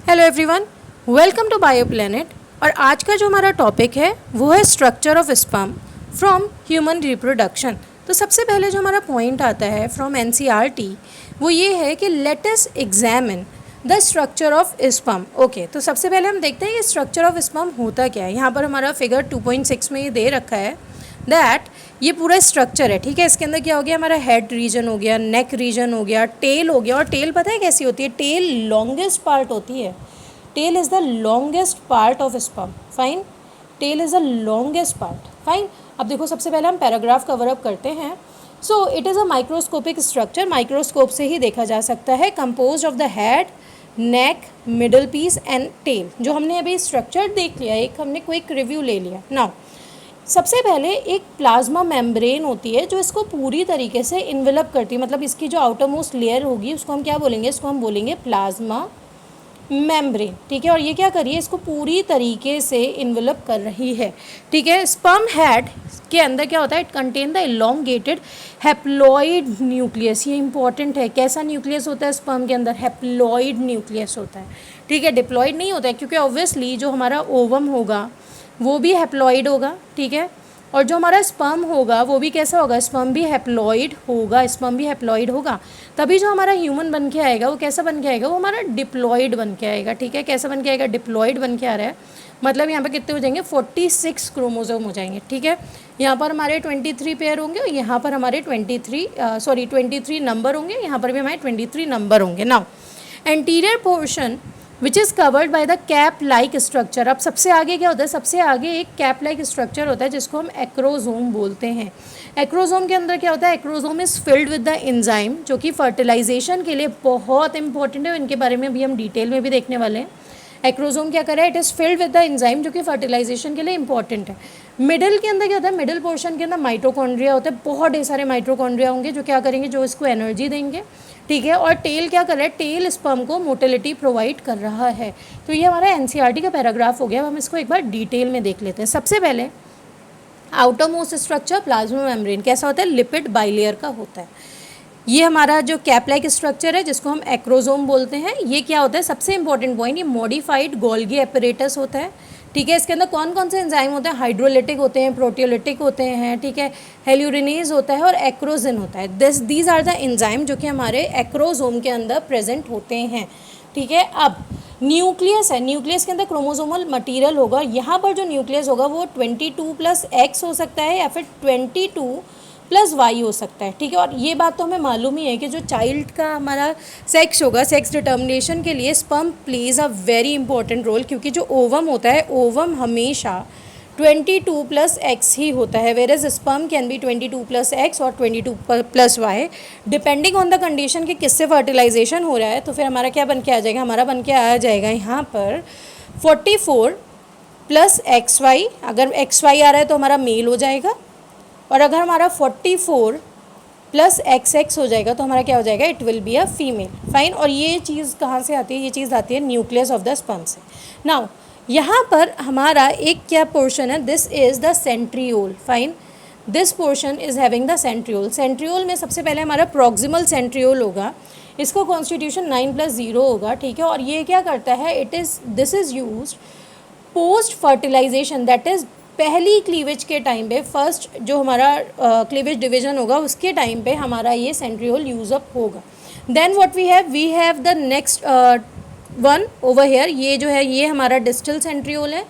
Hello everyone, welcome to Bio Planet. और आज का जो हमारा टॉपिक है वो है structure of sperm from human reproduction. तो सबसे पहले जो हमारा पॉइंट आता है फ्रॉम एनसीईआरटी वो ये है कि let us examine the structure of sperm. Okay, तो सबसे पहले हम देखते हैं कि स्ट्रक्चर ऑफ स्पर्म होता क्या है। यहाँ पर हमारा फिगर 2.6 में ये दे रखा है दैट ये पूरा स्ट्रक्चर है। ठीक है, इसके अंदर क्या हो गया, हमारा हेड रीजन हो गया, नेक रीजन हो गया, टेल हो गया। और टेल पता है कैसी होती है? टेल लॉन्गेस्ट पार्ट होती है। Tail is the longest part of sperm. Fine, tail is the longest part. Fine, अब देखो सबसे पहले हम पैराग्राफ कवर अप करते हैं। So it is a microscopic structure, microscope से ही देखा जा सकता है। Compose of the head, neck, middle piece and tail. जो हमने अभी स्ट्रक्चर देख लिया, एक हमने क्विक रिव्यू ले लिया। नाउ सबसे पहले एक प्लाज्मा मेम्ब्रेन होती है जो इसको पूरी तरीके से इन्वेलप करती है, मतलब इसकी जो आउटर मोस्ट लेयर होगी उसको हम क्या बोलेंगे? इसको हम बोलेंगे प्लाज्मा मेम्ब्रेन। ठीक है, और ये क्या कर रही है? इसको पूरी तरीके से इन्वेलप कर रही है। ठीक है, स्पर्म हेड के अंदर क्या होता है? It contain the elongated haploid nucleus. ये इंपॉर्टेंट है। कैसा न्यूक्लियस होता है स्पर्म के अंदर? हैप्लॉइड न्यूक्लियस होता है। ठीक है, डिप्लॉइड नहीं होता है, क्योंकि ऑब्वियसली जो हमारा ओवम होगा वो भी हैप्लॉइड होगा। ठीक है, और जो हमारा स्पर्म होगा वो भी कैसा होगा? स्पर्म भी हैप्लॉइड होगा, स्पर्म भी हैप्लॉइड होगा। तभी जो हमारा ह्यूमन बन के आएगा वो कैसा बन के आएगा? वो हमारा डिप्लॉइड बन के आएगा। ठीक है, कैसा बन के आएगा? डिप्लॉइड बन के आ रहा है। मतलब यहाँ पे कितने हो जाएंगे? 46 क्रोमोसोम हो जाएंगे। ठीक है, यहाँ पर हमारे 23 पेयर होंगे और यहाँ पर हमारे 23 नंबर होंगे। यहाँ पर भी हमारे 23 नंबर होंगे। Now anterior portion which is covered by the cap like structure. अब सबसे आगे क्या होता है? सबसे आगे एक कैप लाइक स्ट्रक्चर होता है जिसको हम एक्रोजोम बोलते हैं। एक्रोजोम के अंदर क्या होता है? Acrosome is filled with the enzyme, जो कि फर्टिलाइजेशन के लिए बहुत इंपॉर्टेंट है। इनके बारे में भी हम डिटेल में भी देखने वाले हैं। एक्रोजोम क्या करे? It is filled with the enzyme, जो कि फर्टिलाइजेशन के लिए इंपॉर्टेंट है। मिडिल के अंदर क्या होता है? मिडिल पोर्शन के अंदर माइटोकॉन्ड्रिया होता है। बहुत ढेर सारे माइटोकॉन्ड्रिया होंगे जो क्या करेंगे? जो इसको एनर्जी देंगे। ठीक है, और टेल क्या कर रहा है? टेल स्पर्म को मोटिलिटी प्रोवाइड कर रहा है। तो ये हमारा एनसीईआरटी का पैराग्राफ हो गया। अब हम इसको एक बार डिटेल में देख लेते हैं। सबसे पहले outer most structure plasma membrane कैसा होता है? लिपिड बाइलेयर का होता है। ये हमारा जो कैप लाइक स्ट्रक्चर है जिसको हम एक्रोजोम बोलते हैं, ये क्या होता है? सबसे इंपॉर्टेंट पॉइंट, ये मॉडिफाइड गोल्गी एपरेटस होता है। ठीक है, इसके अंदर कौन कौन से एंजाइम होते हैं? हाइड्रोलिटिक होते हैं, प्रोटियोलिटिक होते हैं। ठीक है, हेल्यूरिनेज होता है और एक्रोजिन होता है। दीज आर द एंजाइम जो कि हमारे एक्रोजोम के अंदर प्रेजेंट होते हैं। ठीक है, अब न्यूक्लियस है। न्यूक्लियस के अंदर क्रोमोसोमल मटेरियल होगा। यहाँ पर जो न्यूक्लियस होगा वो 22+X हो सकता है या फिर 22+Y हो सकता है। ठीक है, और ये बात तो हमें मालूम ही है कि जो चाइल्ड का हमारा सेक्स होगा, सेक्स डिटर्मिनेशन के लिए sperm plays a very important role, क्योंकि जो ओवम होता है, ओवम हमेशा 22+X ही होता है, whereas sperm can be 22+X और 22+Y depending on the condition कि किससे फर्टिलाइजेशन हो रहा है। तो फिर हमारा क्या बन के आ जाएगा? हमारा बन के आ जाएगा यहाँ पर 44+XY। अगर XY आ रहा है तो हमारा मेल हो जाएगा, और अगर हमारा 44+XX हो जाएगा तो हमारा क्या हो जाएगा? It will be a female. Fine, और ये चीज़ कहाँ से आती है? ये चीज़ आती है न्यूक्लियस ऑफ द स्पर्म से। नाउ यहाँ पर हमारा एक क्या पोर्शन है? This is the centriole. Fine, this portion is having the centriole. Centriole में सबसे पहले हमारा प्रॉक्सिमल सेंट्रियोल होगा। इसको कॉन्स्टिट्यूशन 9+0 होगा। ठीक है, और ये क्या करता है? This is used post fertilization, that is पहली क्लीवेज के टाइम पे, फर्स्ट जो हमारा क्लीवेज डिवीजन होगा उसके टाइम पे हमारा ये सेंट्रियोल यूज अप होगा। Then what we have the next one over here. ये जो है ये हमारा डिस्टल सेंट्रियोल है।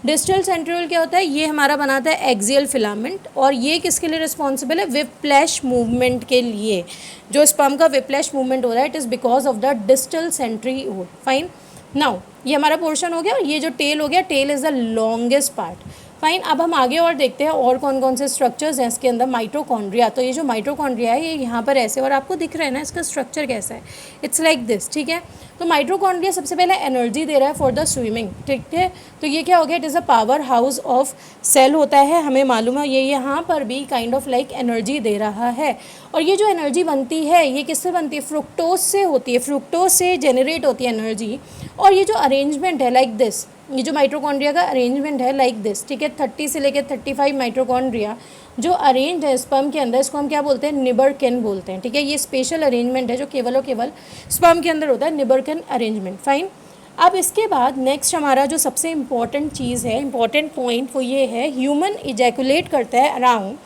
डिस्टल सेंट्रियोल क्या होता है? ये हमारा बनाता है एक्सियल फिलामेंट, और ये किसके लिए रिस्पॉन्सिबल है? विप्लैश मूवमेंट के लिए। जो स्पर्म का विप्लैश मूवमेंट हो रहा है, it is because of the distal centriole. Fine, now ये हमारा पोर्शन हो गया, और ये जो टेल हो गया, tail is the longest part. Fine, अब हम आगे और देखते हैं और कौन कौन से स्ट्रक्चर्स हैं इसके अंदर। माइटोकॉन्ड्रिया, तो ये जो माइटोकॉन्ड्रिया है ये यहाँ पर ऐसे, और आपको दिख रहा है ना इसका स्ट्रक्चर कैसा है? It's like this. ठीक है, तो माइटोकॉन्ड्रिया सबसे पहले एनर्जी दे रहा है फॉर द स्विमिंग। ठीक है, तो ये क्या हो गया? It is a power house of cell होता है, हमें मालूम है। ये यहाँ पर भी काइंड ऑफ लाइक एनर्जी दे रहा है, और ये जो एनर्जी बनती है ये किससे बनती है? फ्रुक्टोज से होती है। फ्रुक्टोज से जेनरेट होती है एनर्जी। और ये जो अरेंजमेंट है लाइक दिस, ये जो माइटोकॉन्ड्रिया का अरेंजमेंट है लाइक दिस। ठीक है, 30 से लेकर 35 माइटोकॉन्ड्रिया जो अरेंज है स्पर्म के अंदर, इसको हम क्या बोलते हैं? निबरकिन बोलते हैं। ठीक है, ये स्पेशल अरेंजमेंट है जो केवल और केवल स्पर्म के अंदर होता है, निबरकिन अरेंजमेंट। फाइन, अब इसके बाद नेक्स्ट हमारा जो सबसे इम्पॉर्टेंट चीज़ है, इम्पॉर्टेंट पॉइंट, वो ये है ह्यूमन इजैकुलेट करता है अराउंड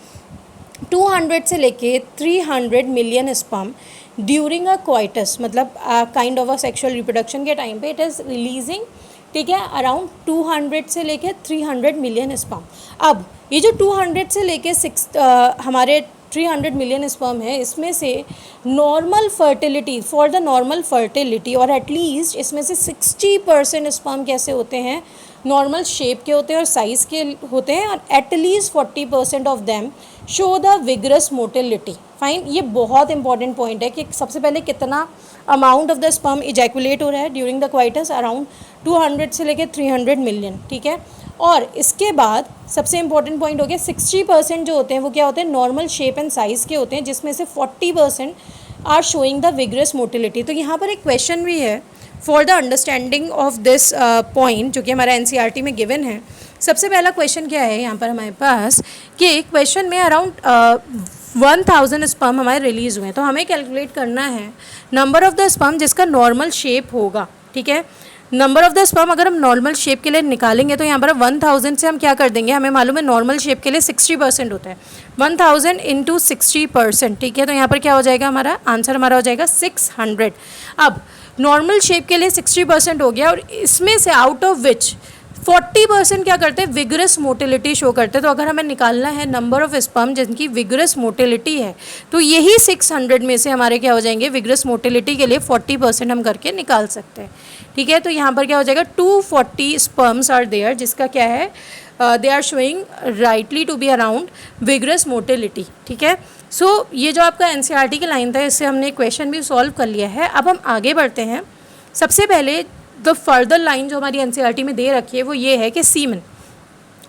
200 से लेके 300 million sperm during a coitus, मतलब kind of a sexual reproduction के टाइम पे इट इज़ रिलीजिंग, ठीक है, अराउंड 200 से लेके 300 मिलियन स्पर्म। अब ये जो 200 से लेके हमारे 300 मिलियन स्पर्म है, इसमें से normal fertility, for the normal fertility, और एटलीस्ट इसमें से 60% स्पर्म कैसे होते हैं, नॉर्मल शेप के होते हैं और साइज़ के होते हैं, और at least 40% of them show the vigorous motility. Fine, ये बहुत इंपॉर्टेंट पॉइंट है कि सबसे पहले कितना amount of the sperm ejaculate हो रहा है ड्यूरिंग द क्वाइटस, अराउंड 200 से लेकर 300 मिलियन, ठीक है। और इसके बाद सबसे इंपॉर्टेंट पॉइंट हो गया 60% जो होते हैं वो क्या होते हैं, नॉर्मल शेप एंड साइज़ के होते हैं, जिसमें से 40% are showing the vigorous motility. तो यहाँ पर एक क्वेश्चन भी है for the understanding of this point, जो कि हमारा एनसीईआरटी में गिवन है। सबसे पहला क्वेश्चन क्या है यहाँ पर हमारे पास कि क्वेश्चन में अराउंड 1000 स्पर्म हमारे रिलीज़ हुए हैं, तो हमें कैलकुलेट करना है नंबर ऑफ़ द स्पर्म जिसका नॉर्मल शेप होगा, ठीक है। नंबर ऑफ़ द स्पर्म अगर हम नॉर्मल शेप के लिए निकालेंगे तो यहाँ पर 1000 से हम क्या कर देंगे, हमें मालूम है नॉर्मल शेप के लिए 60% होता है, 1000 इंटू 60%, ठीक है। तो यहाँ पर क्या हो जाएगा, हमारा आंसर हमारा हो जाएगा 600। अब नॉर्मल शेप के लिए 60% हो गया, और इसमें से आउट ऑफ विच 40% क्या करते हैं, विगरस मोटिलिटी शो करते हैं। तो अगर हमें निकालना है नंबर ऑफ स्पर्म जिनकी विगरस मोटिलिटी है, तो यही 600 में से हमारे क्या हो जाएंगे, विगरस मोटिलिटी के लिए 40% हम करके निकाल सकते हैं, ठीक है। तो यहाँ पर क्या हो जाएगा, 240 स्पर्म्स आर देयर, जिसका क्या है, they are showing rightly to be around vigorous motility, ठीक है। सो ये जो आपका एनसीईआरटी की लाइन था, इससे हमने क्वेश्चन भी सॉल्व कर लिया है। अब हम आगे बढ़ते हैं। सबसे पहले द फर्दर लाइन जो हमारी एनसीईआरटी में दे रखी है वो ये है कि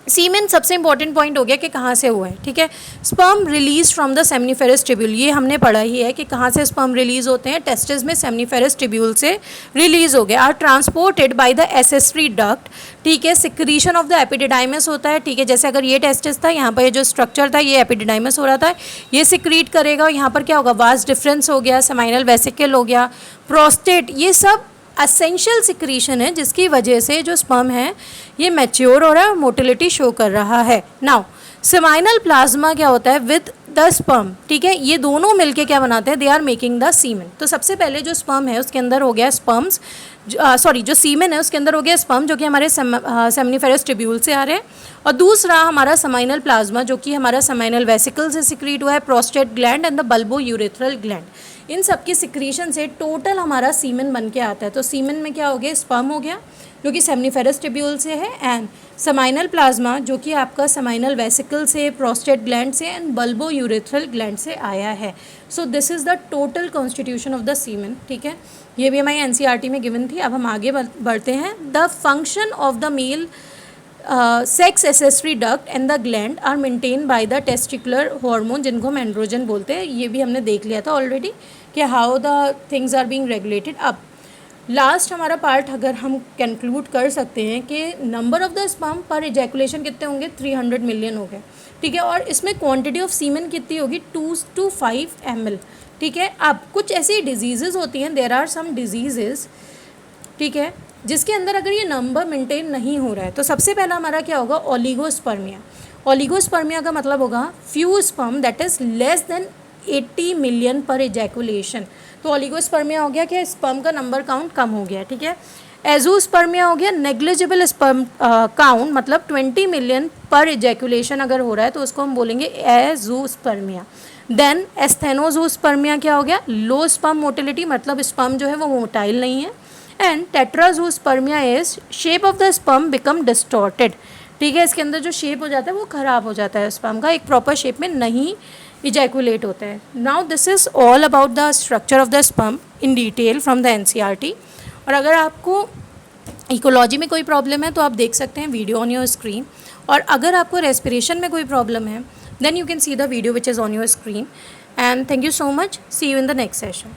सीमेन सबसे इंपॉर्टेंट पॉइंट हो गया कि कहाँ से हुआ है, ठीक है। Sperm release from the seminiferous tubule, ये हमने पढ़ा ही है कि कहाँ से स्पर्म रिलीज होते हैं, टेस्टिस में सेमनीफेरस ट्यूब्यूल से रिलीज हो गए, are transported by the accessory duct, ठीक है। सिक्रीशन ऑफ द एपिडिडाइमस होता है, ठीक है। जैसे अगर ये टेस्टिस था, यहाँ पर ये जो स्ट्रक्चर था ये एपिडिडाइमस हो रहा था, ये सिक्रीट करेगा, और यहाँ पर क्या होगा, वास्ट डिफरेंस हो गया, सेमाइनल वेसिकल हो गया, प्रोस्टेट, ये सब असेंशियल सिक्रीशन है जिसकी वजह से जो स्पर्म है ये मैच्योर हो रहा है और मोटिलिटी शो कर रहा है। नाउ सेमाइनल प्लाज्मा क्या होता है विद द स्पर्म, ठीक है, ये दोनों मिलके क्या बनाते हैं, they are making the semen. तो सबसे पहले जो स्पर्म है उसके अंदर हो गया स्पर्म्स, जो सीमेन है उसके अंदर हो गया स्पर्म जो कि हमारे सेमनीफेरस ट्यूब्यूल से आ रहे हैं, और दूसरा हमारा सेमाइनल प्लाज्मा जो कि हमारा सेमाइनल वेसिकल से सिक्रीट हुआ है, prostate gland and the bulbourethral gland, इन सब की सिक्रीशन से टोटल हमारा सीमेन बन के आता है। तो सीमेन में क्या हो गया, स्पर्म हो गया जो कि सेमनीफेरस ट्यूब्यूल से है, एंड सेमाइनल प्लाज्मा जो कि आपका सेमाइनल वेसिकल से, प्रोस्टेट ग्लैंड से एंड बल्बो यूरेथ्रल ग्लैंड से आया है। So this is the total constitution of the semen, ठीक है। ये भी हमारी एनसीईआरटी में गिवन थी। अब हम आगे बढ़ते हैं। The function of the male sex accessory duct and the gland are maintain by the testicular hormone, जिनको हम एंड्रोजन बोलते हैं। ये भी हमने देख लिया था ऑलरेडी कि how the things are being regulated. अब लास्ट हमारा पार्ट अगर हम कंक्लूड कर सकते हैं कि नंबर ऑफ द स्पर्म पर इजैकुलेशन कितने होंगे, 300 मिलियन हो गए, ठीक है। और इसमें क्वांटिटी ऑफ सीमेन कितनी होगी, 2 to 5 ml, ठीक है। अब कुछ ऐसी डिजीज़ेज़ होती हैं, देयर आर सम डिजीज़ेज़, ठीक है, जिसके अंदर अगर ये नंबर मेंटेन नहीं हो रहा है, तो सबसे पहला हमारा क्या होगा, ओलिगोस्पर्मिया। ओलिगोस्पर्मिया का मतलब होगा few sperm that is less than 80 million पर इजैकुलेशन। तो ओलिगोस्पर्मिया हो गया कि स्पर्म का नंबर काउंट कम हो गया, ठीक है। एजोस्पर्मिया हो गया नेग्लिजिबल स्पर्म काउंट, मतलब 20 मिलियन पर इजैकुलेशन अगर हो रहा है तो उसको हम बोलेंगे एजोस्पर्मिया। देन एस्थेनोजोस्पर्मिया क्या हो गया, लो स्पर्म मोटिलिटी, मतलब स्पर्म जो है वो मोटाइल नहीं है। And teratozoospermia is shape of the sperm become distorted, ठीक है, इसके अंदर जो शेप हो जाता है वो ख़राब हो जाता है, स्पर्म का एक प्रॉपर शेप में नहीं इजैकुलेट होता है। Now this is all about the structure of the sperm in detail from the NCERT. और अगर आपको इकोलॉजी में कोई प्रॉब्लम है तो आप देख सकते हैं वीडियो ऑन योर स्क्रीन, और अगर आपको रेस्पिरेशन में कोई प्रॉब्लम है then you can see the video which is on your screen. And thank you so much, see you in the next session.